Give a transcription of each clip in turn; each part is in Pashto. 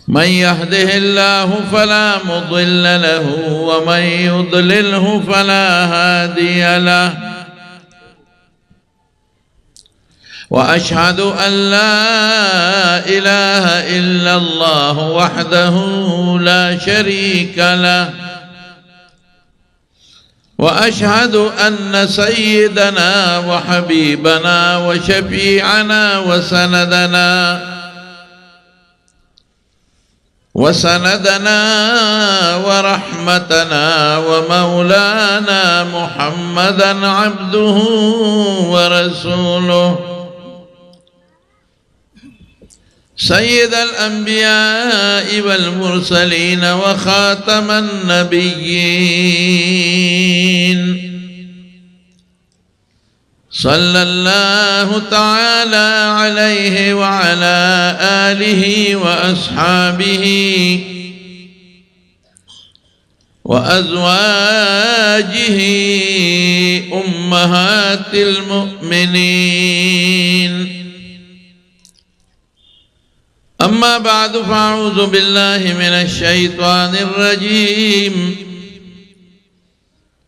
من يهده الله فلا مضل له ومن يضلله فلا هادي له وأشهد أن لا إله إلا الله وحده لا شريك له وأشهد أن سيدنا وحبيبنا وشفيعنا وسندنا ورحمتنا ومولانا محمدا عبده ورسوله سيد الأنبياء والمرسلين وخاتم النبيين صلى الله تعالى عليه وعلى آله وأصحابه وأزواجه أمهات المؤمنين أما بعد فأعوذ بالله من الشيطان الرجيم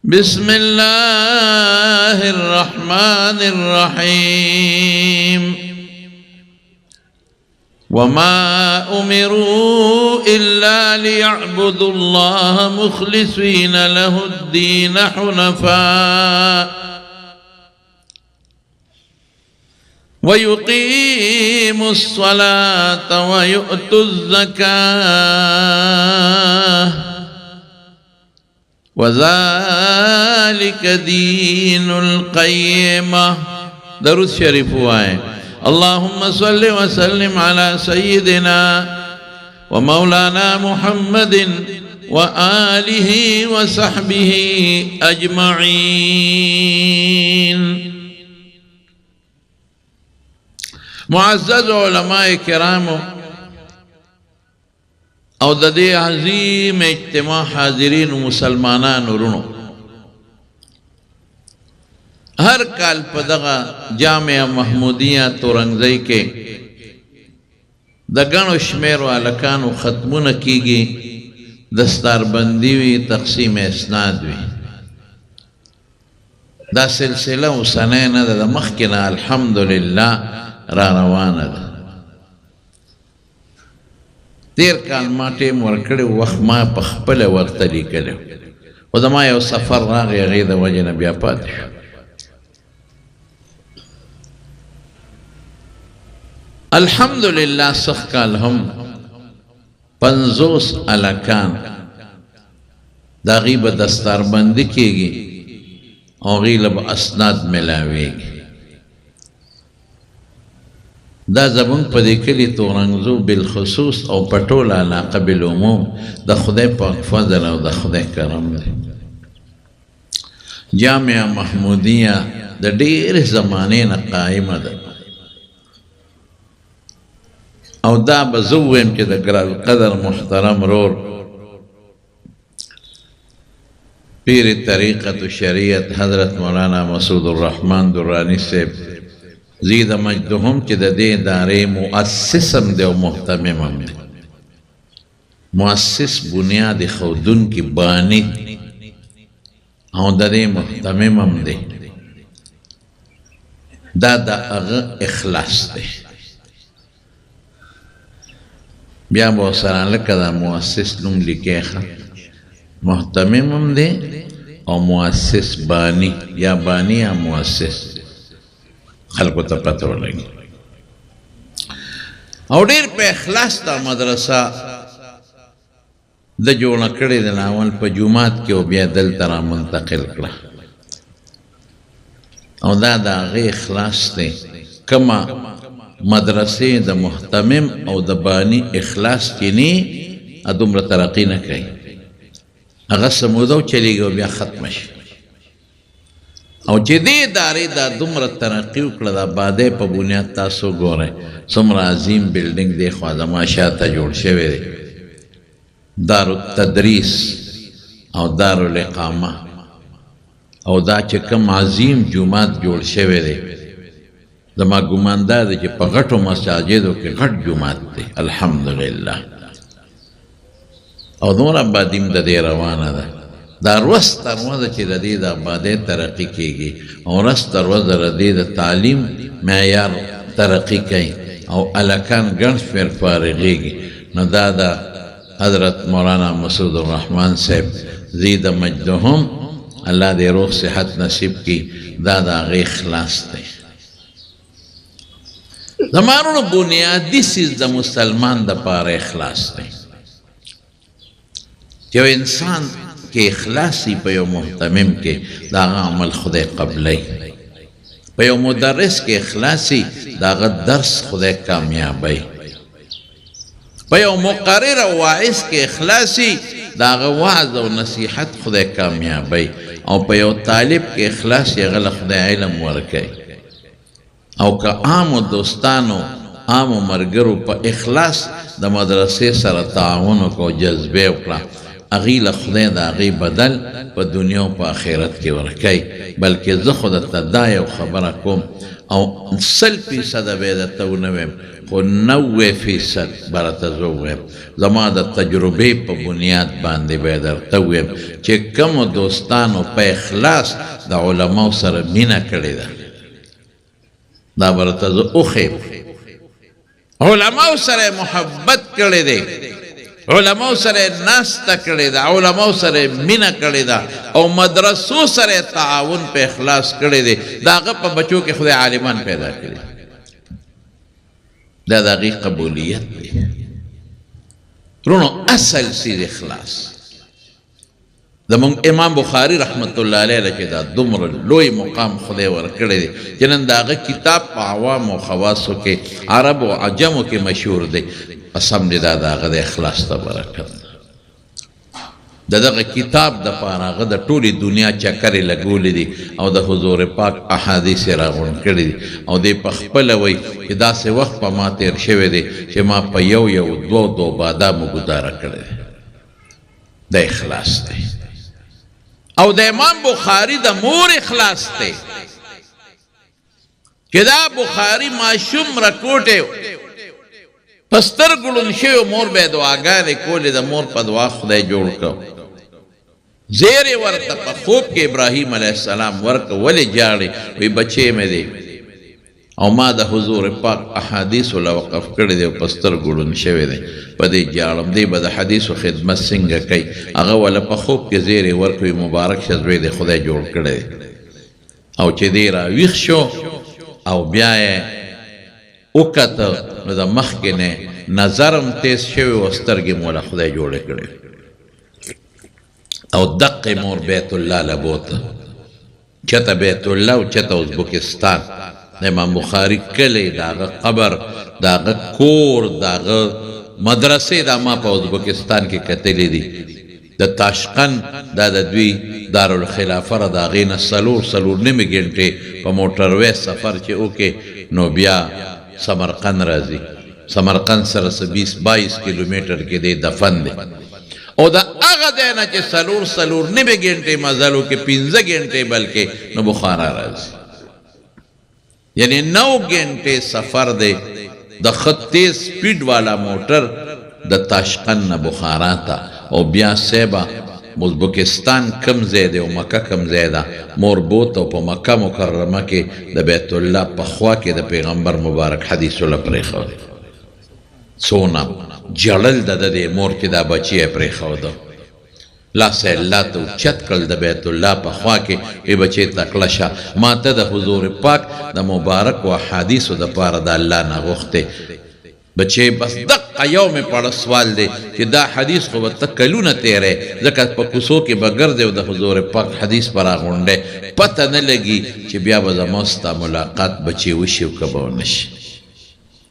بسم الله الرحمن الرحيم وما أمروا إلا ليعبدوا الله مخلصين له الدين حنفاء ويقيموا الصلاة ويؤتوا الزكاة وذلك دين القيمة. درود شریف آئے. اللهم صل وسلم على سيدنا ومولانا محمد وآله وصحبه أجمعين. معزز علماء کرامو او د دې عظیم اجتماع حاضرین مسلمانان ورونو، هر کال په دغه جامع محمودیه تورنګزی کې د ګڼو شمیرو هلکانو ختمونه کیږي، دستاربندي وي، تقسیم اسناد وي. دا سلسله اوسنۍ نه ده، د مخکې نه الحمدلله را روانه ده. تیر کال ما ټیم ورکړی، وخت ما په خپله ورته لیکلی، خو زما یو سفر راغی، هغې د وجې نه بیا پاتې شو. الحمدلله سخت کال هم 50 هلکان د هغې به دستاربندي کېږي او هغې له به اسناد میلاویږي. دا زمون په دې کلي تورنګزو بالخصوص او په ټوله علاقه بالعموم د خدای پاک فضل او د خدای کرم دی. جامع محمودیه د ډېرې زمانې نه قایمه ده او دا به زه ووایم چې د ګرانقدر محترم رور پیر طریقت شریعت حضرت مولانا مسعود الرحمن درانی صاحب زید مجدهم چې د دې ادارې مؤسس هم دی او محتمم هم دی. مؤسس بنیاد ښودونکي بانی او د دې محتمم هم دی. دا د هغه اخلاص دی. بیا به ورسره لکه دا مؤسس نوم لیکې ښه، محتمم هم دی او مؤسس بانی یا بانی یا مؤسس، خلقو ته پته ولګي. او ډېر په اخلاص دا مدرسه د جوړه کړې د ناول په جومات کې او بیا دلته را منتقل کړه. او دا د هغې اخلاص دی. کما مدرسې د محتمم او د بانی اخلاص چې نه دومره ترقي نه کوي، هغه څه موده چلېږي او بیا ختمه شي. او چې دې ادارې دا دومره ترقي وکړه، د آبادۍ په بنیاد تاسو ګورئ څومره عظیم بلډینګ دی خوا زما شاته جوړ شوی دی، دارالتدریس او دارالاقامه، او دا چې کوم عظیم جومات جوړ شوی دی زما ګمان دا دی چې په غټو مساجدو کې غټ جومات دی الحمدلله. او نور آبادیم د دې روانه ده دا ورځ تر ورځه چې د دې د آبادۍ ترقي کېږي او ورځ تر ورځه د دې د تعلیم معیار ترقي کوي او هلکان ګڼ شمېر فارغېږي نو دا د حضرت مولانا مسعود الرحمن صاحب زید مجدهم الله دې روح صحت نصیب کړي دا د هغې خلاص دی زمانونو بنیادي څیز د مسلمان دپاره اخلاص دی چې یو انسان کې اخلاصي په یو محتمم کې د هغه عمل خدای قبلی په یو مدرس کې اخلاصي د هغه درس خدای کامیابی په یو مقرر او واعظ کې اخلاصي د هغه وعظ او نصیحت خدای کامیابی او په یو طالب کې اخلاصي هغه له خدای علم ورکوي او که عامو دوستانو عامو ملګرو په اخلاص د مدرسې سره تعاون وکړو جذبې وکړه هغې له خدای د هغې بدل په دنیا او په آخرت کې ورکوي بلکې زه خو درته دا یو خبره کوم او 100% به یې درته ونه ویم خو 90% به راته زه ووایم زما د تجربې په بنیاد باندې به یې درته ووایم چې کومو دوستانو په اخلاص د علماو سره مینه کړې ده دا به راته زه وښیم علماو سره محبت کړی دی علماء سره ناسته کړې ده علماء سره مینه کړې ده او مدرسو سره تعاون په اخلاص کړی دی د هغه په بچو کې خدای عالمان پیدا کړي دا د هغې قبولیت دی رونو اصل سیز اخلاص زمونږ امام بخاري رحمت الله علیه چې دا دومره لوی مقام خدای ورکړی دی چې نن د هغه کتاب په عوامو خواصو کې عرب او عجمو کې مشهور دی قسم دی دا د هغه د اخلاص ته برکت د دغه کتاب دپاره هغه د ټولې دنیا چکرې لګولې دي او د حضور پاک احادیث یې راغونډ کړي دي او دی په خپله وایي چې داسې وخت په ما تېر شوی دی چې ما په یو دوه بادامو ګزاره کړی دی د اخلاص دی او د امام بخاري د مور اخلاص دی چې دا بخاري ماشوم راکوټی پستر ګړون شوی مور به یې دعاګانې کولې د مور په دعا خدای جوړ کړ زیر یې ورته په خوب کې ابراهیم علیه السلام ورکړه ولې جاړې وی بچې مې دی او ما د حضور پاک احادیثو له وقف کړی دی او پستر ګړون شوی دی په دې جاړم دی به د حدیثو خدمت څنګه کوي هغه وله په خوب کې زیر یې ورکړي مبارک شه زوی دی خدای جوړ کړی دی او چې دی راویښ شو او بیا یې وکته نو د مخکې نه نظرم تیز شوی و سترګې مو له خدای جوړې کړې او دقې مور بیت الله له بوته چته بیت الله او چته ازبکستان د امام بخاري کلی د هغه قبر د هغه کور د هغه مدرسې دا ما په ازبکستان کې کتلې دي د تاشقند دا د دوی دارالخلافه را د هغې نه څلور نیمې ګنټې په موټروی سفر چې وکې نو بیا سمرقند راځي سمرقند سره 20-22 کیلومیټر کې دی دفن دی او د هغه دی نه چې څلور نیمې ګنټې مزل وکړي 15 ګنټې بلکې نو بخارا راځي یعنی 9 ګنټې سفر دی د ښه تیز سپیډ والا موټر د تاشقند نه بخارا ته او بیا سیبه ازبکستان کم ځای دی او مکه کم ځای ده مربوط او په مکه مکرمه کې د بیت الله په خوا کې د پیغمبر مبارک حدیثونه پرېښودی څونه جړل د دې مور چې دا بچی یې پرېښوده لاس یې الله ته اوچت کړل د بیت الله په خوا کې ای بچی ته کړه شه ما ته د حضور پاک د مبارکو احادیثو دپاره د الله نه غوښتې بچې بس دقه یو مې پړه سوال دی چې دا حدیث خو به ته کلونه تیری ځکه په کوڅو کې به ګرځې او د حضور پاک حدیث به راغونډی پته نه لګي چې بیا به زما ستا ملاقات بچې وشي او که به ونه شي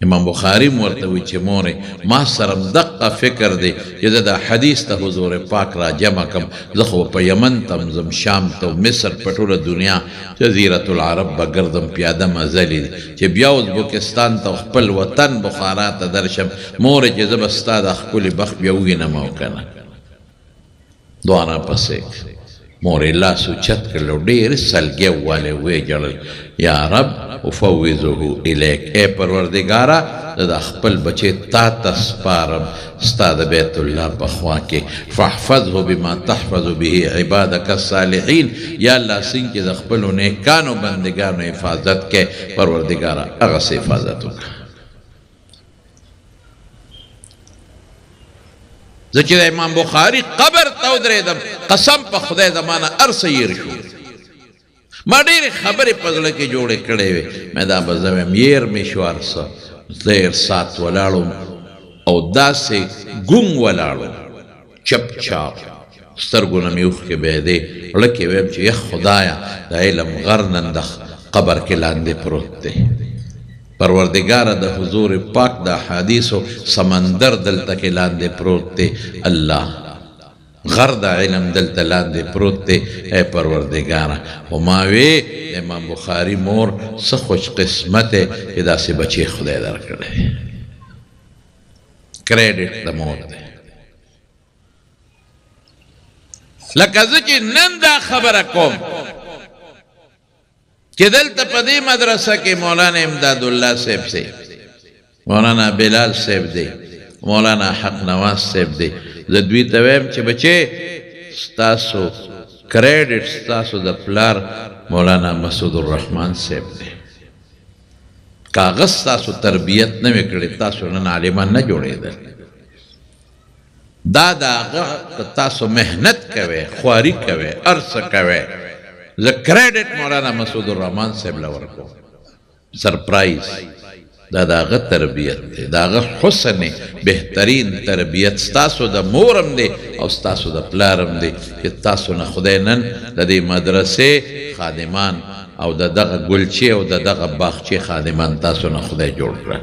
امام بخاري م ورته وایي چې مورې ما سره دقه فکر دی چې زه دا حدیث ته حضور پاک را جمع کړم زه خو په یمن ته ځم شام ته مصر په ټوله دنیا جزیرة العرب به ګرځم پیاده مزلې دي چې بیا ازبکستان ته خپل وطن بخارا ته درشم مورې چې زه به ستا دا ښکلې بخت بیا ووینم او که نه دعا راپسې مور یې لاس اوچت کړل او ډېر سلګۍ والی ویې ژړل یا رب افوضه الیک ای پروردګاره زه د خپل بچی تا ته سپارم ستا د بیت الله په خوا کې فاحفظه بما تحفظ به عبادک الصالحین یا الله څنګه چې د خپلو نیکانو بندګانو حفاظت کې پروردګاره هغسې حفاظت وکړه زه چې د امام بخاري قبر ته ودرېدم قسم په خدای زما نه هر څه هېر شو ما ډېرې خبرې په زړه کې جوړې کړې وې مې دا به زه ویم هېر مې شو هر څه ډېر ساعت ولاړم او داسې ګونګ ولاړم چپ چاپ سترګو نه مې اوښکې بهېدې زړه کې ویم چې یخ خدایه د علم غر نن د قبر کې لاندې پروت دی پروردگاره د حضور پاک د احادیثو سمندر دلته کې لاندې پروت دی الله غر د علم دلته لاندې پروت دی ای پروردگاره خو ما وی د امام بخاري مور څه خوش قسمت دی چې داسې بچی خدای درکړی کریډټ د مور دی لکه زه چې نن دا خبره کوم کہ دلتا پدی مدرسہ کے مولانا امداد اللہ صاحب سے مولانا بلال صاحب دے مولانا حق نواز صاحب دے زدوی تویم چھ بچے ستاسو کریڈٹ ستاسو دا پلار مولانا مسعود الرحمن صاحب دے کاغذ ستاسو تربیت نوے کردی تاسو نن عالمان نہ جوڑے دے دا تاسو محنت کوئے خواری کوئے عرص کوئے زه کریډټ مولانا مسعود الرحمن صاحب له ورکوم سرپرایز دا د هغه تربیت دی د هغه حسن بهترین تربیت ستاسو د مورم دی او ستاسو د پلارم دی چې تاسو نه خدای نن د دې مدرسې خادمان او د دغه ګلچې او د دغه باغچې خادمان تاسو نه خدای جوړ کړه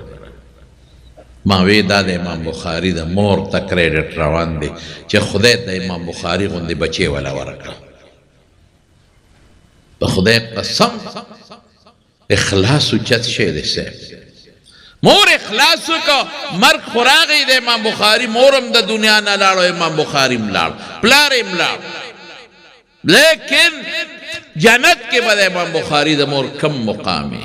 ما وی دا د امام بخاري د مور ته کریډټ روان دی چې خدای د امام بخاري غوندې بچی ولا ورکړه بخدای قسم اخلاص اوچت شی دی صاحب مور اخلاص کو مرګ خوراغی د امام بخاري مورم د دنیا نه لاړو امام بخاري ملاړ پلار ملاړ لیکن جنت کې به امام بخاري د مور کم مقامي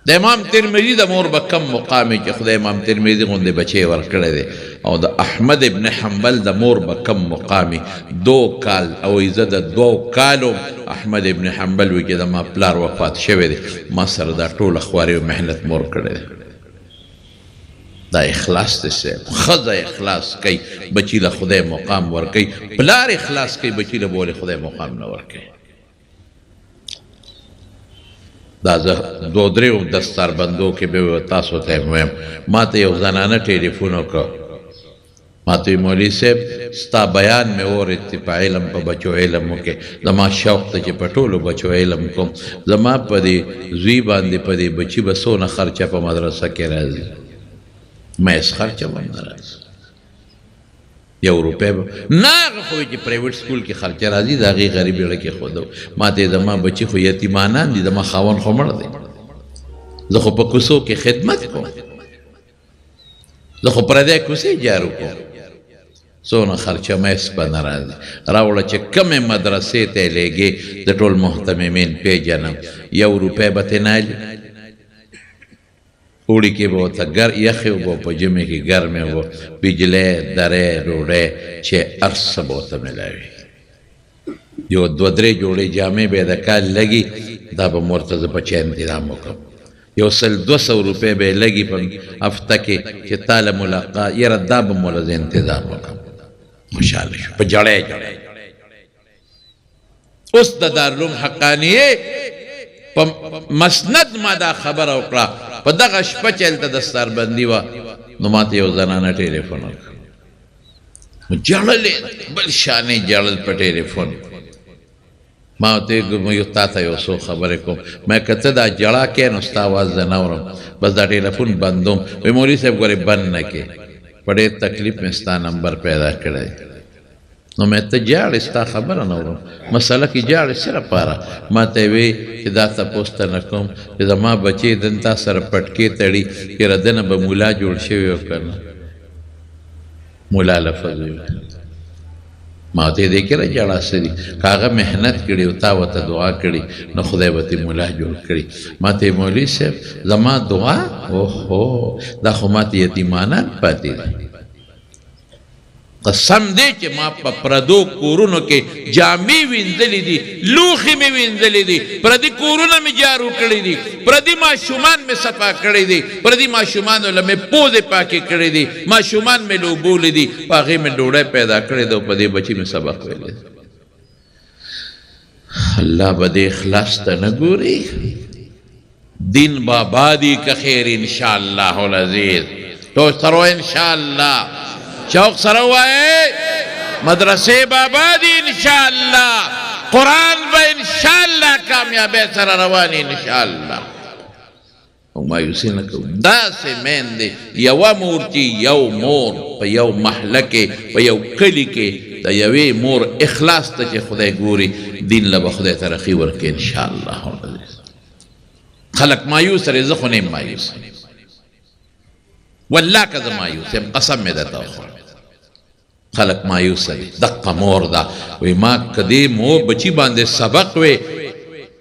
د امام ترمذی د مور به کم مقامي چې خدای امام ترمذی غوندې بچی ورکړی دی او د احمد ابن حنبل د مور به کم مقامي 2 کال او زه د 2 کالو احمد ابن حنبل وی چې د ما پلار وفات شوی دی ما سره دا ټوله خواري او محنت مور کړی دی دا اخلاص دی صاحب ښځه اخلاص کوي بچي له خدای مقام ورکوي پلار اخلاص کوي بچي له بولې خدای مقام نه ورکوي دا زه 2-3 دستار بندو کې به تاسو ته ویم ما ته یو زنانه ټلیفون وکړ ما ته مولوي صاحب ستا بیان مې اورېد چې په علم په بچو علم وکړې زما شوق ته چې په ټولو بچو علم کوم زما په دې زوی باندې په دې بچي به څونه خرچه په مدرسه کې راځي ما هېڅ خرچه به نه راځي 1 روپۍ به نه هغه خو چې پرایویټ سکول کې خرچه راځي د هغې غریب زړه کې ښودو ما ته زما بچي خو یتیمانان دي زما خاوند خو مړ دی زه خو په کوڅو کې خدمت کوم زه خو پردی کوڅې جارو کوم څونه خرچه مې هېڅ به نه راځي راوړه چې کومې مدرسې ته یې لېږې د ټول محتممین پېژنم 1 روپۍ به ترې نه علي اوړي کې به ورته یخې اوبه په ژمي کې ګرمې اوبه بجلی درې ډوډۍ چې هر څه به ورته میلاوي یو 2-3 جوړې جامې به یې د کال لګي دا به مې ورته زه بچی انتظام وکړم 100-200 روپۍ به یې لګي په هفته کې چې تا له ملاقات یاره دا به مو له زه انتظام وکړم خوشحاله شو په جړی اوس د دارالعلوم حقانیې په مسند ما دا خبره وکړه په دغه شپه چې هلته دستاربندي وه نو ما ته یو زنانه ټلیفون وکړه جړلې بل شانې جړل په ټلیفون ما ورته یو تا ته یو څو خبرې کوم ما که ته دا جړا کې نو ستا اواز زه نه اورم بس دا ټلیفون بندوم وی مولوي صاحب ګورې بند نه کې په ډېر تکلیف مې ستا نمبر پیدا کړی نو مې ته جاړې ستا خبره نه اورم مسله کې جاړې څه لپاره ما ته یې وی چې دا تپوس ته نه کوم چې زما بچې دن تا سره پټکې تړي یاره دنه به ملا جوړ شوی و که نه ملا لفظ وي ما ته دې کې راجړه سړي کاغه مهنت کړي او تا وته دعا کړي نو خدای به ته مولا جوړ کړي ما ته مولوي صاحب زما دعا اوهو دا خو ما ته یتیمانان پاتې دي قسم دې چې ما په پردو کورونو کې جامې وینځلې دي لوښي مې وینځلې دي پردي کورونه مې جارو کړي دي پردي ماشومان مې صفا کړي دي پردي ماشومانو له مې پوزې پاکې کړي دي ماشومان مې لوبولې دي په هغې مې ډوډۍ پیدا کړې ده او په دې بچي مې سبق ویلی دی الله به دې اخلاص ته نه ګوري دین بابا دی که خیر انشاءالله العزیز تو سره انشاءالله شوق سره وایي مدرسې بابا دی انشاءالله قرآن به انشاءالله کامیابی سره رواني انشاءالله او مایوسي نه کوو داسې میندې یوه مور چې یو مور په یو محله کې په یو کلي کې د یوې مور اخلاص ته چې خدای ګوري دین له به خدای ترقي ورکړي انشاءالله خلق مایوس سره زه خو نه یم مایوس والله که زه مایوس یم قسم مې درته وخورم خلق مایوس دي دقه مور ده وایي ما که دې مور بچي باندې سبق وی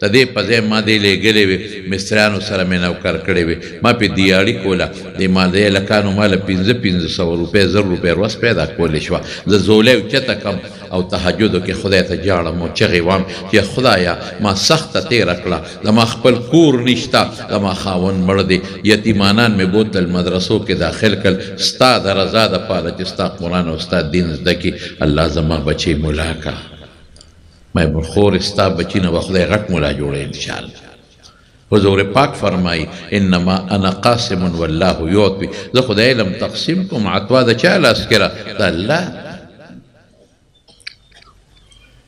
د دې په ځای ما دې لېږلې وې مستریانو سره مې نوکر کړې وې ما پې دیاړي کوله دې ما د هلکانو ما له 500 روپۍ 1000 روپۍ ورځ پیدا کولی شوه زه زولی اوچته کړم او تهجدو کې خدای ته جاړم او چغې وام چې خدایه ما سخته تېره کړه زما خپل کور نشته زما خاوند مړ دی یتیمانان مې بوتل مدرسو کې داخل کړل ستا د رضا دپاره چې ستا قرآن او ستا دین زده کړي الله زما بچی ملا کا میں خور استا بچی نہ خدای غٹ مولا جوڑے انشاءاللہ حضور پاک فرمائی انما انا قاسم واللہ یعطی ذا خدای علم تقسیم کم عطوا دا چالا اسکرا دا اللہ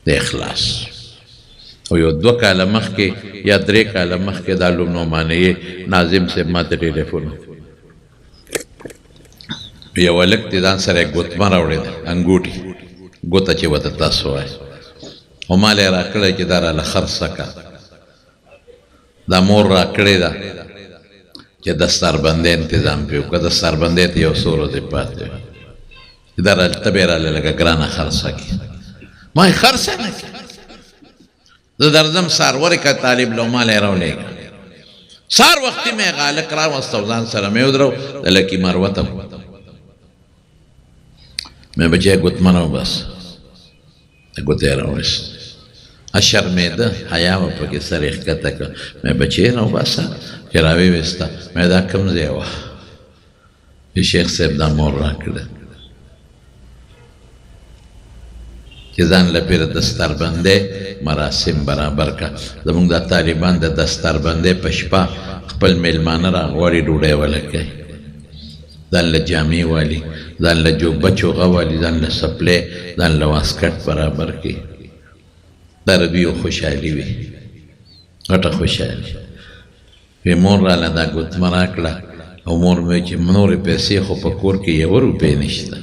دا اخلاص او یو 2 کاله مخکې یا 3 کاله مخکې دا لوم نعمانیه ناظم سے ما ته ټلیفون یو هلک دې ځان سره ګوتمه راوړې ده انګوټي ګوته چې ورته تاسو وایي او ما له را کړی چې دا راله خرڅه که دا مور را کړې ده چې دستاربندۍ انتظام پې وکړه دستاربندۍ ته یو څو ورځې پاتې وه چې دا راله ته به یې راله لږه ګرانه خرڅه کړي ما یې خرڅه نه کړي زه درځم سهار ورکه طالب له ما له یې راولېږه سهار وختي مې هغه هلک راوسته او ځان سره مې ودرو د لکي مروه ته مې بچی ګوتمنه وباسه ګوته یې راویست شرمېده حیا مې پکې سر یې ښکته کړه مې بچی یې راوباسه چې راویې ویسته مې دا کوم ځای وه چې شیخ صاحب دا مور راکړه چې ځان له پېره دستاربندۍ مراسم برابر کړه زموږ دا طالبان د دستاربندۍ په شپه خپل میلمانه راغواړي ډوډۍ وله کوي ځان له جامې والي ځان له جوبه چوغه والي ځان له سپلی ځان له واسکټ برابر کړي دا د دوی خوشحالي وي غټه خوشحالي وی مور راله دا ګوتمه راکړه او مور مې چې نورې پیسې خو په کور کې 1 روپۍ نشته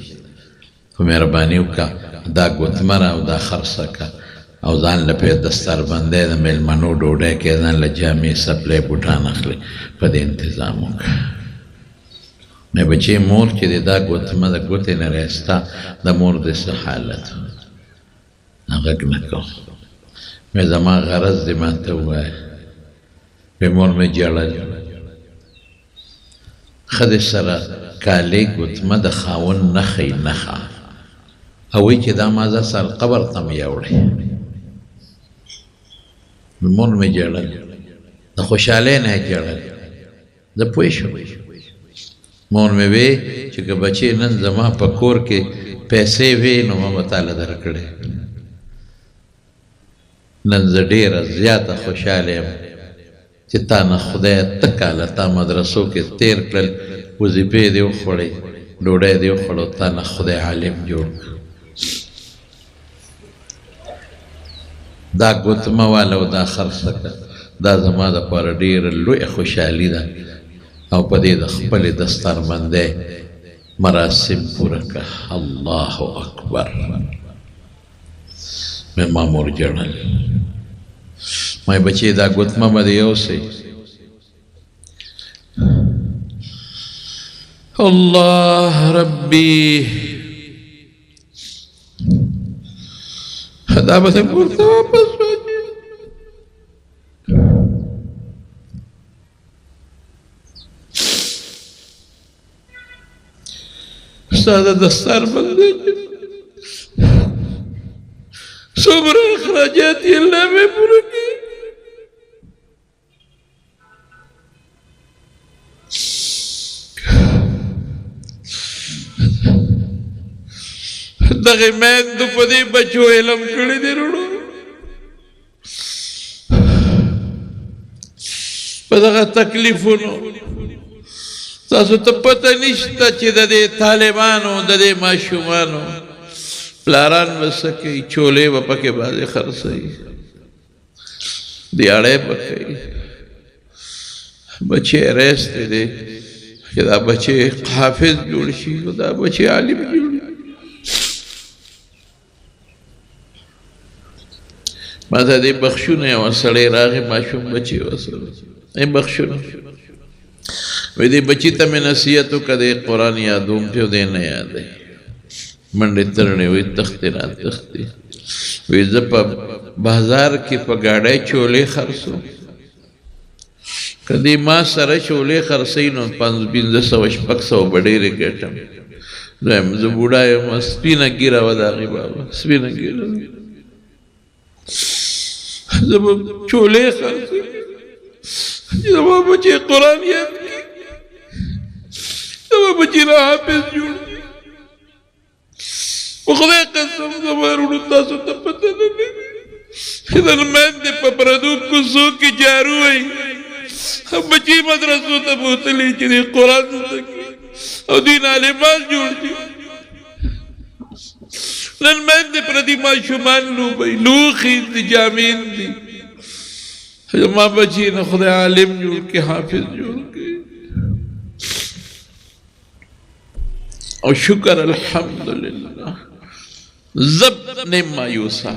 خو مهرباني وکړه دا ګوتمه را او دا خرڅه کړه او ځان له پې دستاربندۍ د میلمنو ډوډۍ کې ځان له جامې سپلی بوټان اخلي په دې انتظام وکړه مې بچې مور چې د دا ګوتمه د ګوتې نه رایسته د مور د څه حالت غږ نه کوم مې زما غرض دې ماته ووایه وی مور مې ژړل ښځې سره کالي ګوتمه د خاوند نښئ نښه او وایي چې دا ما زه سر قبر ته مې یوړی مور مې ژړل د خوشحالۍ نه یې ژړل زه پوه شوم مور مې وی چې که بچې نن زما په کور کې پیسې وې نو ما به تاله درکړې نن زه ډېره زیاته خوشحاله یم چې تا نه خدای ته کاله تا مدرسو کې تېر کړل وظیفې دې وخوړې ډوډۍ دې وخوړو تا نه خدای عالم جوړ دا ګوتمه واله او دا خرڅه کړه دا زما دپاره ډېره لویه خوشحالي ده او په دې د خپلې دستاربندۍ مراسم پوره کړه الله اکبر مې ما مور ژړل ما بچې دا ګوتمه به دې یوسئ الله ربي دا به دې کور ته واپس واچوي. ستا د دستار بندې څومره اخراجات یې الله به پوره کړي. دغه میندو په دې بچو علم کړی دی وروڼو، په دغه تکلیفونو تاسو ته پته نشته چې د دې طالبانو د دې ماشومانو پلاران به څه کوي. چولې به پکې بعضې خرڅوي، دیاړی به کوي. بچې ریستی دی چې دا بچې حافظ جوړ شي او دا بچې عالم جوړ شي. ما ته دې بخښونه یوه سړی راغی، ماشوم بچې ورسره بخښونه وایي دې بچي ته مې نصیحت وکړه دی قرآن یادوم چې دی نه یادوي. منډې ترړې وایي تختې را تختې. وایي زه په بازار کې په ګاډۍ چولې خرڅوم، که دې ما سره چولې خرڅوي نو 500-500 به ډېرې ګټم. دویم زه بوډا یم، سپینه ګیره وه د هغې بابا، سپینه ګیره زه به چولې خرڅوم، زما بچې قرآن یاد کړي، زما بچې را حافظ جوړ کړي. په خدای قسم زما وروڼو تاسو ته پته نه لګي چې د میندې په پردو کوڅو کې جارو وایي، بچې مدرسو ته بوتلي چې دې قرآن زده کړي او دین عالمان جوړ شي. نن میندې پردي ماشومان لوبوي، لوښي دي، جامین دي. زما بچې نه خدای عالم جوړ کړي، حافظ جوړ کړي. او شکر الحمدلله. زب نه مایوسه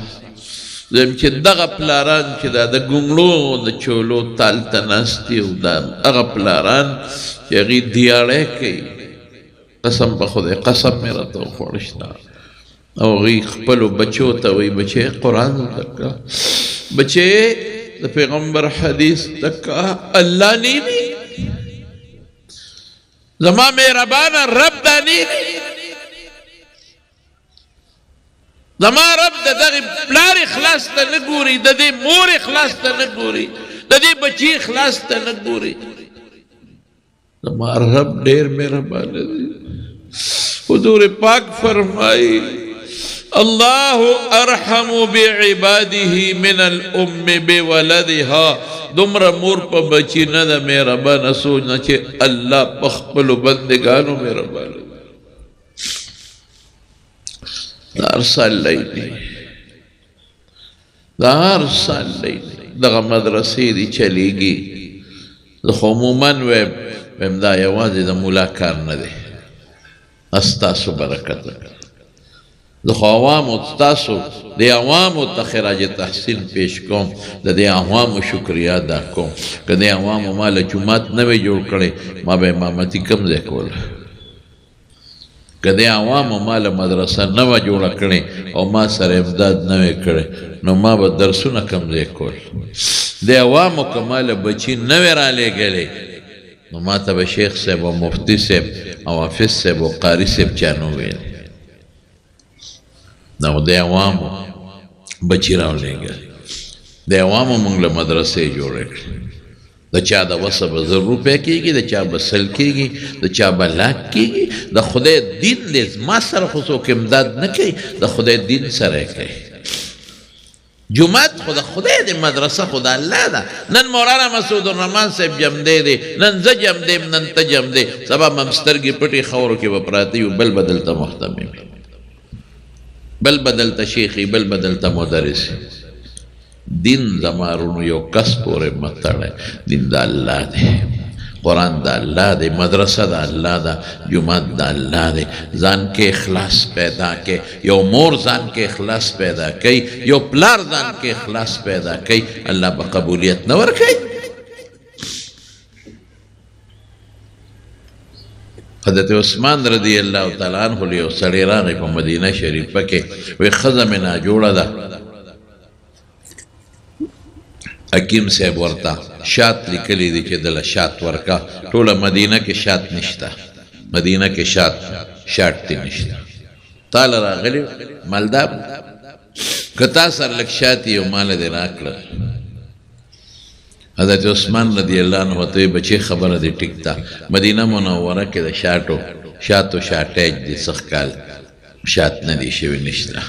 زم چې دغه پلاران چې دا د ګونګړو د چولو تال ته ناست دي او دا هغه پلاران چې هغې دیاړی کوي، قسم په خدای قسم مې راته وخوړ شته، او هغوی خپلو بچو ته وایي بچې قرآن زده کړه، بچې د پیغمبر حدیث زده کړه. الله نه وي زما مهربانه رب دا نه وي، زما رب د دغې پلار اخلاص ته نه ګوري، د دې مور اخلاص ته نه ګوري، د دې بچي اخلاص ته نه ګوري. زما رب ډېر مهربانه دی. حضور پاک فرمایي الله ارحم بعباده من الام بولدها. دومره مور په بچي نه ده مهربانه څوک نه چې الله په خپلو بندګانو مهربانه. دا هر سال لیدي، دا هر سال لیدي دغه مدرسې دي چلیږي. زه خو عموما ویم دا یوازې د مولا کار نه دی، ستاسو برکت ده. زه خو عوامو ستاسو د عوامو ته خراج تحسین پیش کوم، د دې عوامو شکریه ادا کوم. که دې عوامو ما له جومات نه وی جوړ کړی ما به امامتي کوم ځای کوله، که دې عوامو ما له مدرسه نه وه جوړه کړې او ما سره امداد نه وی کړی نو ما به درسونه کوم ځای کول. دې عوامو که ما له بچي نه وی رالیږلی نو ما ته به شیخ صاحب او مفتی صاحب او حافظ صاحب او قاري صاحب چا نه ویل. نو د عوامو بچي راولېږل، د عوامو موږ له مدرسې جوړې کړې. د چا د وسه به 1,000 روپۍ کېږي، د چا به 100 کېږي، د چا به 1,00,000 کېږي. د خدای دین دی، ما سره خو څوک امداد نه کوي، د خدای دین سره یې کوي. جومات خو د خدای دی، مدرسه خو د الله ده. نن مولانا مسعود الرحمن صاحب جمدی دی، نن زه جمدی یم، نن ته جمدی، سبا به هم سترګې پټې خاورو کې به پراته یو، بل به دلته محتمم وي، بل به دلته شیخي، بل به دلته مدرسي. دین زما وروڼو یو کس پورې مه تړئ. دین د الله دی، قرآن د الله دی، مدرسه د الله ده، جومات د الله دی. ځان کې اخلاص پیدا کې، یو مور ځان کې اخلاص پیدا کوي، یو پلار ځان کې اخلاص پیدا کوي، الله به قبولیت نه ورکوي. حضرت عثمان رضی الله تعالی عنہ یو سړی راغی په مدینه شریفه کې، وایي ښځه مې ناجوړه ده، حکیم صاحب ورته شات لیکلی دی چې دله شات ورکا ټوله مدینه کې شات نشته مدینه کې شات تی نشته تاله راغلی مالدار که تا سره لږ شات یو ماله دې راکړه حضرت عثمان رضی الله عنه ورته وی بچې خبره دې ټیک ده مدینه منوره کې د شاتو شاټیج دي سخت کال شات نه دي شوي نشته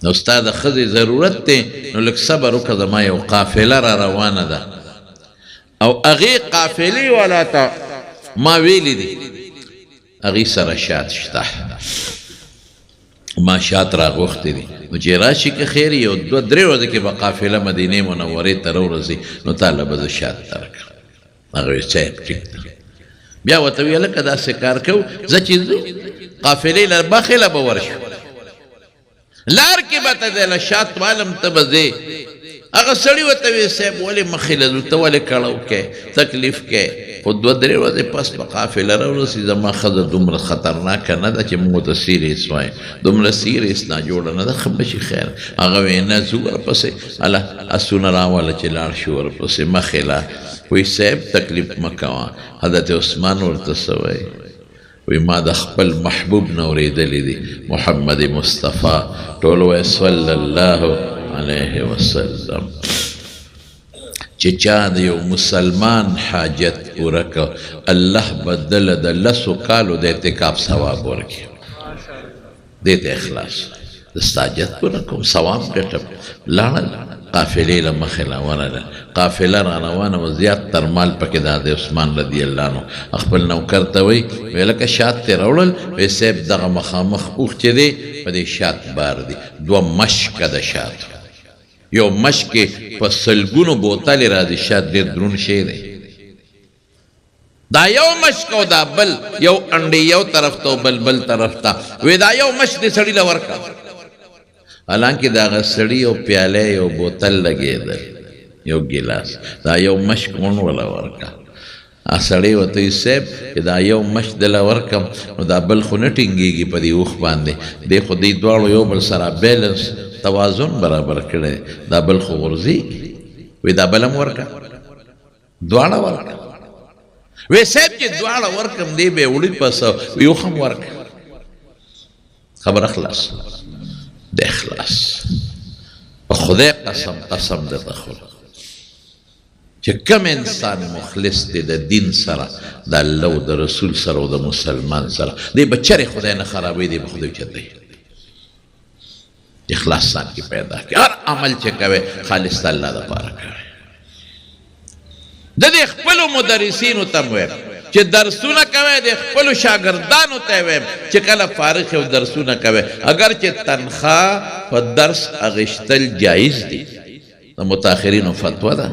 نو ستا د ښځې ضرورت دی نو لږ صبر وکړه زما یو قافله را روانه ده او هغې قافلې والا ته ما ویلی دي هغې سره شات شته ما شات راغوښتې دي نو چې راشي که خیر یو دوه درې ورځې کې به قافله مدینې منورې ته راورسي نو تا له به زه شات درکړم هغه ویل صاحب ټیک ده بیا ورته ویل لکه داسې کار کوو زه چې ځو قافلې له مخې به ورشو لار کې به ته دی له شات والم ته به ځې هغه سړي ورته ویل صاحب ولې مخې له ځو ته ولې کړو کې تکلیف کې خو دوه درې ورځې پس به قافله راورسي زما ښځه دومره خطرناکه نه ده چې موږ ورته سیریس وایو دومره سیریس نه جوړه نه ده ښه به شي خیر هغه ویل نه ځو ورپسې هله اسونه راوله چې لاړ شو ورپسې مخې له وی صاحب تکلیف مه کوه حضرت عثمان ورته څه وایي وی ما د خپل محبوب نه اورېدلی دي محمد مصطفی ټول وایي صلی الله علیه وسلم چې چا د یو مسلمان حاجت پوره کړ الله به دله د لسو کالو د اعتکاف ثواب ورکړي دې ته اخلاص د ستا حاجت پوره کوم ثواب ګټم لاړل قافلې له مخې راورله قافله را روانه وه زیات تر مال پکې دا د عثمان رضی الله عنه خپل نوکر ته وایي وی لکه شات ترې راوړل وی صاحب دغه مخامخ اوښ چې دی په دې شات بار دی دوه مشکه د شات یو مشکې په سلګونو بوتلې راځي شات ډېر دروند شی دی دا یو مشک او دا بل یو انډې یو طرف ته او بل طرف ته وی دا یو مشک دې سړي له ورکړه حالانکه د هغه سړي یو پیاله یو بوتل لګېدل یو ګیلاس دا یو مشک مون وله ورکړه سړی ورته وایي صاحب چې دا یو مشک دله ورکړم نو دا بل خو نه ټینګېږي په دې اوښ باندې دی خو دې دواړو یو بل سره بیلنس توازن برابر کړی دا بل خو غورځېږي وی دا بل هم ورکړه دواړه ورکړه وی صاحب چې دواړه ورکړم دی به یې وړي پسه وی اوښ هم ورکړه خبره خلاص د اخلاص په خدای قسم درته خورم چې کم انسان مخلص دی د دین سره د الله او د رسول سره او د مسلمان سره دی به چرې خدای نه خرابوي دی به خدای چتوي اخلاص ځان کې پیدا کړي هر عمل چې کوي خالص د الله دپاره کوي د دې خپلو مدرسینو ته م وایم چې درسونه کوي د خپلو شاګردانو ته وایم چې کله فارغ او درسونه کوي اگر چې تنخواه په درس اخیستل جایز دي د متاخرینو فتوا ده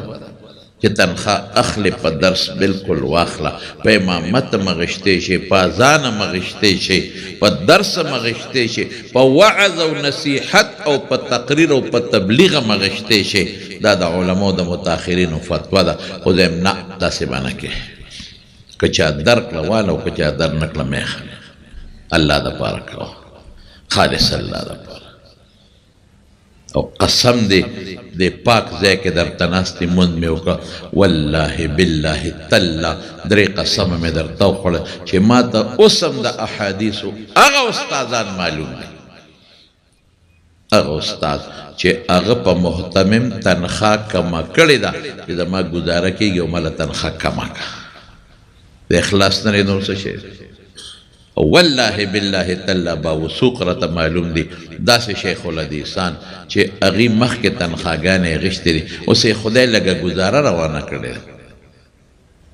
چې تنخواه اخلي په درس بالکل واخله په امامت مغشتی شي په اذان مغشتی شي په درس مغشتی شي په وعظ او نصیحت او په تقریر او په تبلیغ مغشتی شي دا د علماو د متاخرینو فتوا ده خو زم نه داسې به نه کوي که چا درکړه واله او که چا در نه کړه میخه الله دپاره کوه خالص الله دپاره او قسم دی د پاک ځای کې درته ناستې مونځ مې وکړه والله بالله تله درې قسمه مې درته وخوړه چې ما ته اوس هم د احادیثو هغه استادان معلوم دي هغه استاد چې هغه په محتمم تنخواه کمه کړې ده چې زما ګزاره کېږي او مله تنخواه کمه کړه د اخلاص نه نور څه شی والله بالله تله باوثوق راته معلوم دي داسې شیخ الحدیثان چې هغې مخکې تنخواهګانې اخیستې دي اوس یې خدای لږه ګزاره روانه کړې ده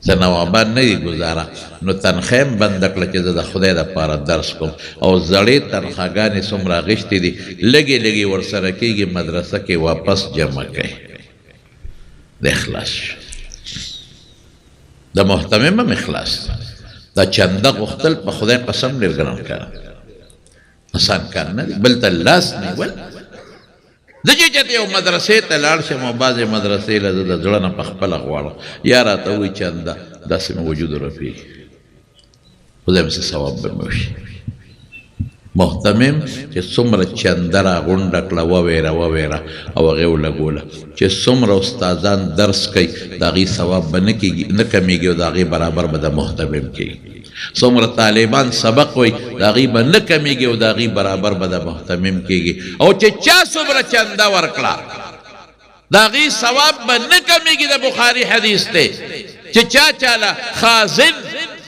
څه نوابان نه دي ګزاره نو تنخواه هم بنده کړه چې زه د خدای دپاره درس کوم او زړې تنخواهګانې څومره اخیستې دي لږې لږې ورسره کېږي مدرسه کې واپس جمع کوي د اخلاص د محتمم هم اخلاص دا چنده غوښتل په خدای قسم ډېر ګران کار آسان کار نه دی بل ته لاس نیول زه چې چېرته یو مدرسې ته لاړ شم او بعضې مدرسې له زه د زړه نه په خپله غواړم یا راته وایي چنده داسې مې وجود رفیږي خدای مې څه ثواب به مې وشي محتمم چې څومره چنده راغونډه کړه وویره او هغې ولګوله چې څومره استادان درس کوي د هغې ثواب به نه کمیږي او د هغې برابر به د محتمم کېږي. څومره طالبان سبق وایي د هغې به نه کمیږي او د هغې برابر به د محتمم کېږي. او چې چا څومره چنده ورکړه د هغې ثواب به نه کمیږي. د بخاري حدیث دی چې چاله خازن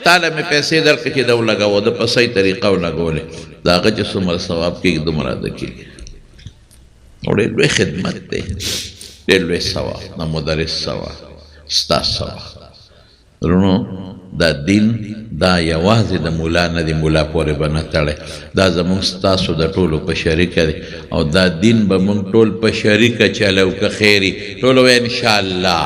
تاله مې پیسې درکړه چې ده ولګوه ده په صحیح طریقه ولګولې د هغه چې څومره ثواب کېږي دومره ده کېږي. او ډېر لوی خدمت دی، ډېر لوی ثواب، د مدرس ثواب، ستا ثواب. درونو دا دین دا یوازې د مولا نه دی، مولا پورې به نه تړی، دا زمونږ ستاسو د ټولو په شریکه دی. او دا دین به مونږ ټول په شریکه چلو که خیري ټول وایي انشاءالله.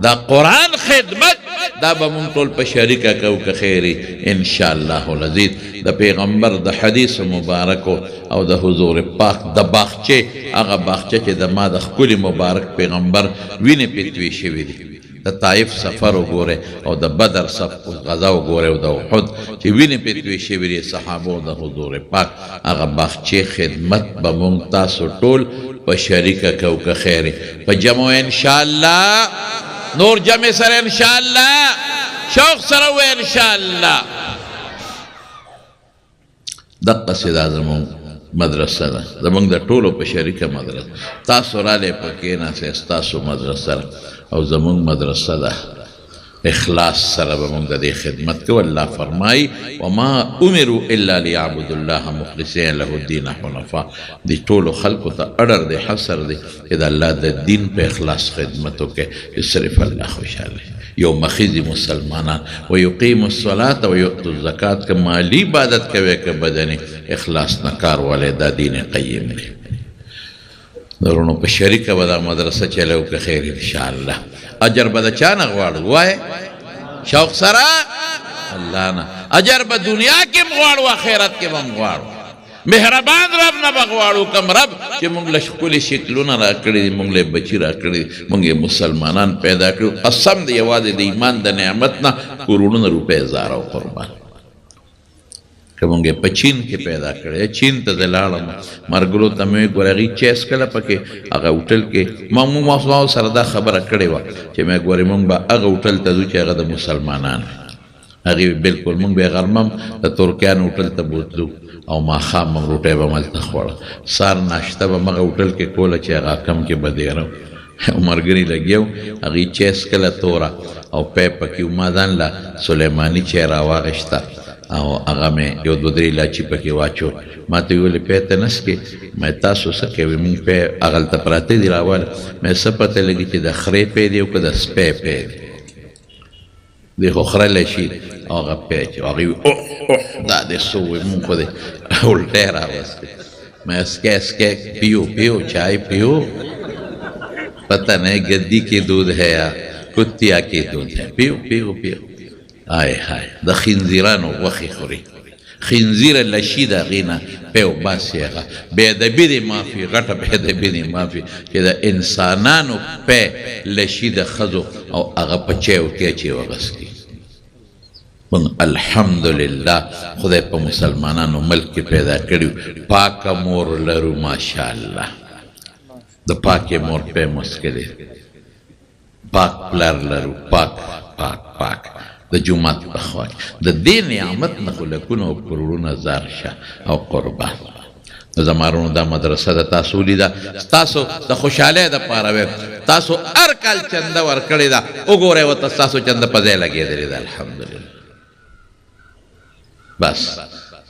دا قرآن خدمت دا به مونږ ټول په شریکه کوو که خیري انشاءالله العزیز. د پیغمبر د حدیث مبارکو او د حضور پاک د باغچې هغه باغچه چې د ما د ښکلي مبارک پیغمبر وینې پې توی شوي دي. د طایف سفر وګورئ او د بدر غزا وګورئ او د احد چې وینې پې توی شوي دي صحابو د حضور پاک هغه باغچې خدمت به مونږ تاسو ټول په شریکه کوو که خیري په جمع انشاءالله. نور جمع سره انشاءالله، شوق سره وی انشاءالله. دقسې دا زمونږ مدرسه ده، زمونږ د ټولو په شریکه مدرسه. تاسو رالی په کېناستئ ستاسو مدرسه ده او زمونږ مدرسه ده. اخلاص سره به مونږ د دې خدمت کوو. الله فرمایي وما امروا الا لیعبدوا الله مخلصین له الدین حنفاء. دې ټولو خلکو ته اډر دی، حصر دی چې د الله د دین په اخلاص خدمت وکړي چې صرف الله خوشحاله. یو مخیزي مسلمانان ویقیم الصلاة ویؤتوا الزکات که مالی عبادت کوي که بدني اخلاص نه کار والی دا دین قیم دی. درونو په شریکه به دا مدرسه چلو که خیر انشاءالله. اجر به د چا نه غواړو؟ وایه شوق سره الله نه. اجر به دنیا کې م غواړو آخرت کې به م غواړو. مهربان رب نه به غواړو کوم رب چې مونږ له ښکلي شکلونه را کړي دي، مونږ له بچي را کړي دي، مونږ یې مسلمانان پیدا کړي. قسم دی یوازې د ایمان د نعمت نه کروڑونه روپۍ زاره و قربان که مونږ یې په چین کې پیدا کړی. چین ته زه لاړم، ملګرو ته مې ویل ګوره هغې چې څکله پکې هغه هوټل کې ما سره دا خبره کړې وه چې مې ګورې مونږ به هغه هوټل ته ځو چې هغه د مسلمانانو. هغې بلکل مونږ به یې غرمم د ترکیانو هوټل ته بوتلو او ماښام هم روټۍ به ملته خوړه. سار ناشته به مغه هوټل کې کوله چې هغه کم کې به دیره او ملګري لګیا و هغې چې څکله توره او پی پکې و. ما ځان له سلیماني چای راواغېسته او هغه مې یو دوه درې لاچي پکې واچو. ما ته ویلې پی ته نه څکې؟ مې تاسو څه کوئ؟ مونږ پی هغلته پراته دي راواله. مې څه پته لګي چې د خرې پی دی او که د سپی پی دی؟ دی خو خره شي او هغه پی چې هغې وي دا دې څه ووایي مونږ خو دې الټۍ راوستې. مې اسکے پیو چای پیو پتہ نہیں گدی کے دودھ ہے یا کتیا کے دودھ ہے. پیو آئے ہائے د خنزیرانو غوښې خوري. خنزیره لشي د هغې نه پیو باسي. هغه بېادبي دې معافي، غټه بېادبي دې معافي چې د انسانانو پی لشي د ښځو او هغه په چایو کې اچي واغستي. الحمدلله خدای په مسلمانانو ملک کې پیدا کړي. پاکه مور لرو ماشاءالله. د پاکې مور پی مسکلې، پاک پلار لرو، پاک د جومات په خوا د دې نعمت نه خو لکونه او کروڑونه زار شه او قربان. زما وروڼو دا مدرسه د تاسو لیده، ستاسو د خوشحالۍ دپاره وی تاسو هر کال چنده ورکړې ده. وګورئ ورته ستاسو چنده په ځای لګېدلې ده. الحمدلله. بس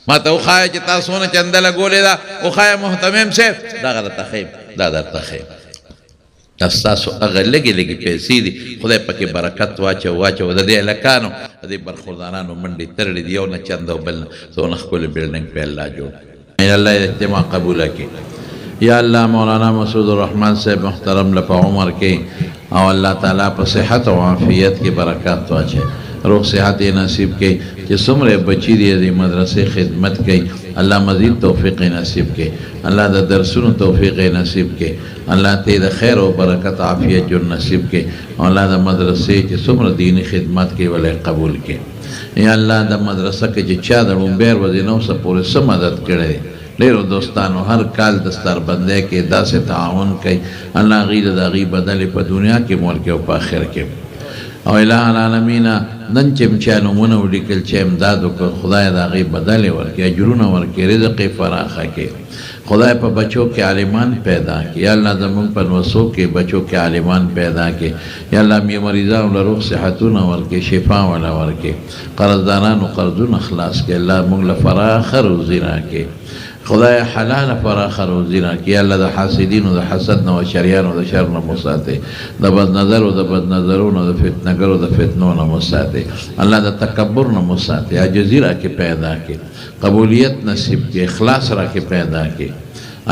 ما ته وښایه چې تاسو ونه چنده لګولې ده، وښایه محتمم صاحب دغه درته ښیم، دا درته ښیم. دا ستاسو هغه لږې پیسې دي، خدای پکې برکت واچو. د دې هلکانو د دې برخوردارانو منډې ترړې دي، یو نه چنده او بل نه څونه ښکلې بلډنګ پې الله جوړ. الله یې اجتماع قبوله کړي. یا الله مولانا مسعود الرحمن صاحب محترم له په عمر کې او الله تعالی په صحت او عافیت کې برکات واچوي، روح صحت یې نصیب کړي. چې څومره بچي دي د دې خدمت کوي، الله مزید توفیق نصیب کړي. الله د درسونو توفیق نصیب کړي. الله ته د خیر او برکت عافیت جو نصیب کړي. او الله د مدرسې چې څومره دینی خدمت کوي ولې قبول کړي. یا الله د مدرسه کې چې چا د لومبیر ورځې نو څه پورې څه مدد کړی ډېرو دوستانو هر کال دستربندۍ کې داسې تعاون کوي الله هغوی له د هغوی بدلې په دنیا کې ورکړي او په آخر کې او اله العالمین نن چې چا نومونه ولیکل چې امداد وکړ خدای د هغوی بدلې ورکړي اجرونه ورکړي رزق یې فراخه کړي خدای په بچو کې عالمان پیدا کړي یا الله زموږ په نوسو کې بچو کې عالمان پیدا کړي یا الله مریضانو له روغ صحتونه ورکړي شفا وله ورکړي قرضدارانو قرضونه خلاص کړي الله موږ له فراخه روزي راکړي خدای حلال فراخه روزي راکړي یا الله د حاسدینو د حسد نه او شریانو د شر نه مو ساتي د بدنظرو د بدنظرونو د فتنهګرو د فتنو نه مو ساتي الله د تکبر نه مو ساتي عاجزي راکړي پیدا کړي قبولیت نصیب کړي اخلاص راکړي پیدا کړي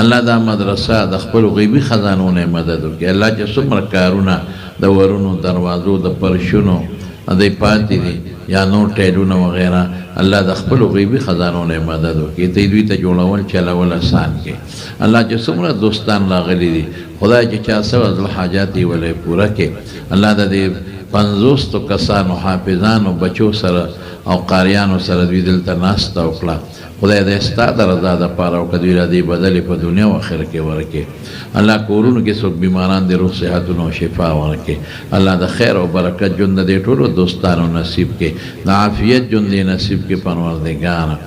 الله دا مدرسه د خپل غیبي خزانو نه مدد وکړي الله چې څومره کارونه د ورونو دروازو د پرشونو دې پاتې دي یا نور ټیلونه وغیره الله د خپل غیبي خزانو نه مدد وکړي ته دوی ته جوړول چلول آسان کړي الله چې څومره دوستان راغلي دي خدای چې چا څه ځل حاجات یې ولې پوره کړي الله د دې 50 کسانو حافظانو بچو سره او قاریانو سره دوی دلته ناسته وکړه خدای دې ستا د رضا دپاره او که دوی را دې بدلې په دنیا او آخرت کې ورکړي الله کورونو کې څوک بیماران دې روغ صحتونه او شفا ورکړي الله د خیر او برکت ژوند د دې ټولو دوستانو نصیب کړي د عافیت ژوند دې نصیب کړي پروردګاره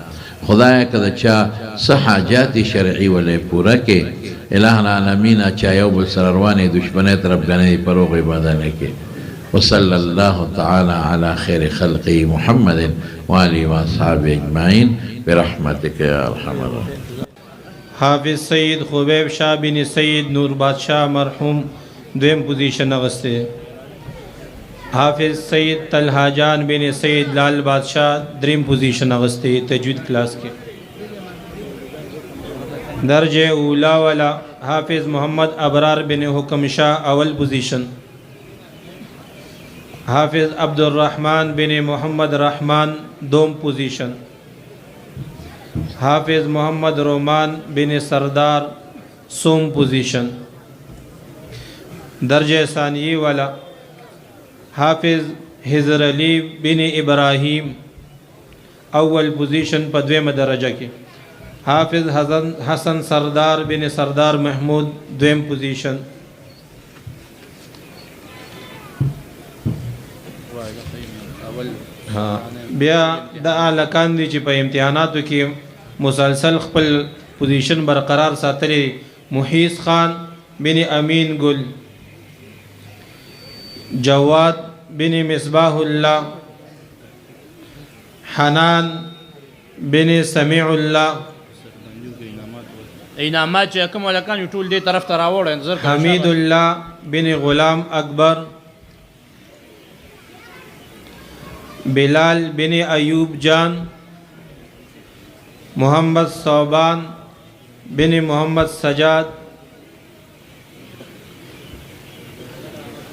خدای که د چا څه حاجات شرعي ولې پوره کړي اله العالمین چا یو بل سره روانې دشمنۍ طرفګانې په روغ بدلې کړي وصلى الله تعالى على خير خلقه محمد وآله وأصحابه أجمعين برحمتك يا أرحم الراحمين. حافظ سید خبیب شاہ بن سید نور بادشاہ مرحوم دویم پوزیشن اغسطے حافظ سید طلحہ جان بن سید لال بادشاہ دریم پوزیشن اغسطے تجوید کلاس کے درجہ اولا والا حافظ محمد ابرار بن حکم شاہ اول پوزیشن حافظ عبد الرحمن بن محمد رحمان دوم پوزیشن حافظ محمد رومان بن سردار سوم پوزیشن درجہ ثانیہ والا حافظ حضر علی بن ابراہیم اول پوزیشن پدویم درجہ کے حافظ حسن سردار بن سردار محمود دویم پوزیشن हाँ بیا دا لکان دي چې په امتحاناتو کې مسلسل خپل پوزیشن برقرار ساتلی محیث خان بن امین گل جواد بن مصباح الله حنان بن سمیع الله انعامات چې کوم لکان ټول دې طرف ته راوړل حمید الله بن غلام اکبر بلال بن ایوب جان محمد صوبان بن محمد سجاد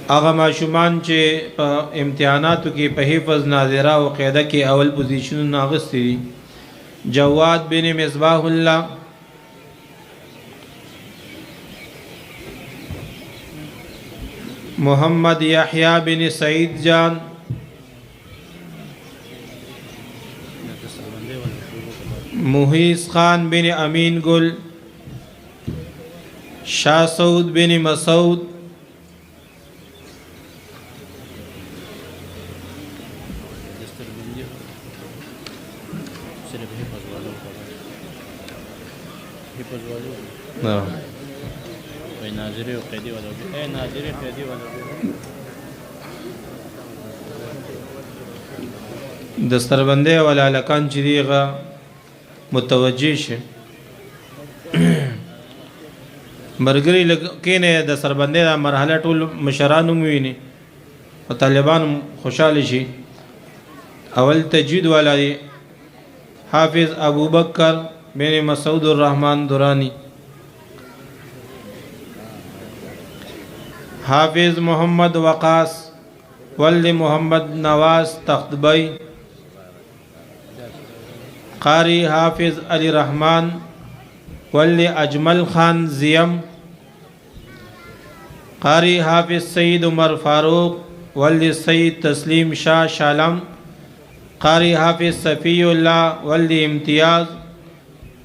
هغه ماشومان چې په امتحاناتو کې په حفظ ناظره او قاعده کې اول پوزیشن اخیستی دي جواد بن مصباح الله محمد یحیی بن سعید جان محیث خان بن امین گل شاہ سعود بن مسعود دستربندې والا لکان چې دیغه متوجه شه مرګري لکینه د سربندې د مرحله ټول مشرانو ویني او طالبان خوشاله شي اول تجوید والا دی حافظ ابو بکر بن مسعود الرحمن دورانی حافظ محمد وقاص ولد محمد نواز تختبئی قاری حافظ علی رحمان ولد اجمل خان زیم قاری حافظ سید عمر فاروق ولد سید تسلیم شاہ شالم قاری حافظ صفی اللہ ولد امتیاز،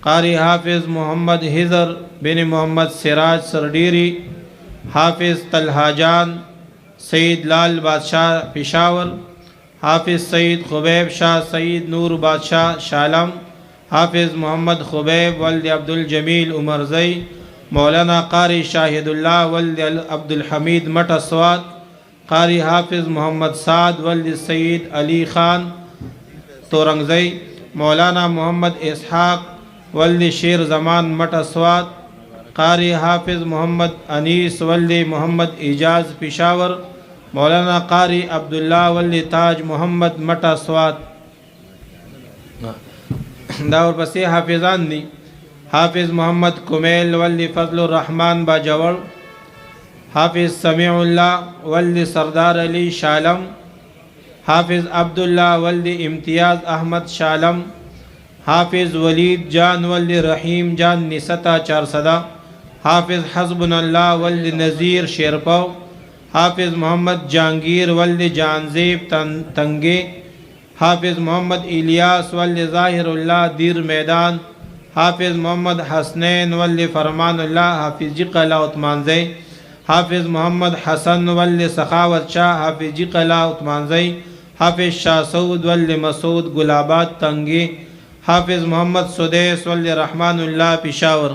قاری حافظ محمد حضر بن محمد سراج سرڈیری، حافظ طلحہ جان سعید لال بادشاہ پشاور، حافظ سعید خبیب شاہ سعید نور بادشاہ شالم، حافظ محمد خبیب ولد عبدالجمیل عمرزئی، مولانا قاری شاہد اللہ ولد عبدالحمید مٹ اسوات، قاری حافظ محمد سعد ولد سعید علی خان تورنگزئی، مولانا محمد اسحاق ولد شیر زمان مٹ اسوات، قاری حافظ محمد انیس ولد محمد اعجاز پشاور، مولانا قاری عبداللہ ولد تاج محمد مٹ اسوات. دا ورپسې حافظان دي. حافظ محمد کمیل ولد فضل الرحمن باجوڑ، حافظ سمیع اللہ ولد سردار علی شالم، حافظ عبداللہ ولد امتیاز احمد شالم، حافظ ولید جان ولد رحیم جان نستا چارسدہ، حافظ حسبنا اللہ ولد نذیر شیرپو، حافظ محمد جہانگیر ولد جانزیب تنگے، حافظ محمد الیاس ولد ظاہر اللہ دیر میدان، حافظ محمد حسنین ولد فرمان اللہ حافظ جی قلعہ عثمانزئی، حافظ محمد حسن ولد سخاوت شاہ حافظ جی قلعہ عثمانزئی، حافظ شاہ سعود ولد مسعود گلابات تنگی، حافظ محمد سدیس ولد رحمان اللہ پشاور.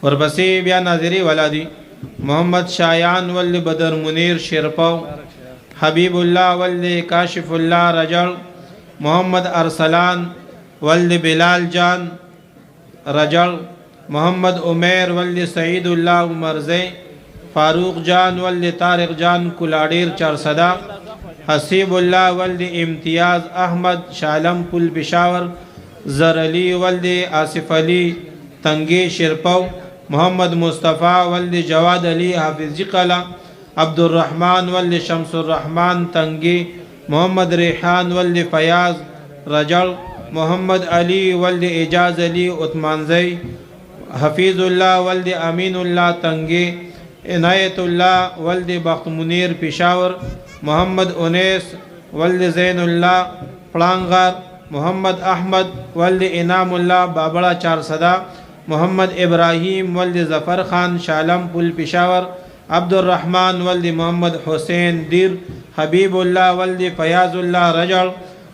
ورپسې بیا ناظری ولادی محمد شایان ولد بدر منیر شیرپو، حبیب اللہ ولد کاشف اللہ رجڑ، محمد ارسلان ولد بلال جان رجڑ، محمد عمیر ولد سعید اللہ عمرزئی، فاروق جان ولد طارق جان کلاڈیر چارسدہ، حسیب اللہ ولد امتیاز احمد شالم پل پشاور، زر علی ولد آصف علی تنگی شیرپو، محمد مصطفیٰ ولد جواد علی حافظ جی قلعہ، عبد الرحمن ولد شمس الرحمن تنگی، محمد ریحان ولد فیاض رجڑ، محمد علی ولد اعجاز علی عثمانزئی، حفیظ اللہ ولد امین اللہ تنگی، عنایت اللہ ولد بخت منیر پشاور، محمد انیس ولد زین اللہ پڑانغار، محمد احمد ولد انعام اللہ بابڑا چارسدہ، محمد ابراہیم ولد ظفر خان شالم پل پشاور، عبد الرحمن ولد محمد حسین دیر، حبیب اللہ ولد فیاض اللہ رجڑ،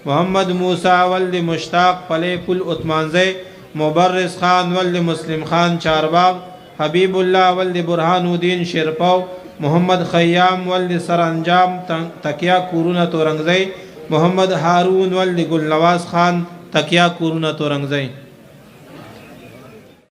محمد موسیٰ ولد مشتاق پلے پل عثمانزئی، مبرز خان ولد مسلم خان چارباغ، حبیب اللہ ولد برہان الدین شیرپو، محمد خیام ولد سرانجام تکیہ کورونہ تورنگزئی، محمد ہارون ولد گلنواز خان تکیہ کورونہ تورنگزئی.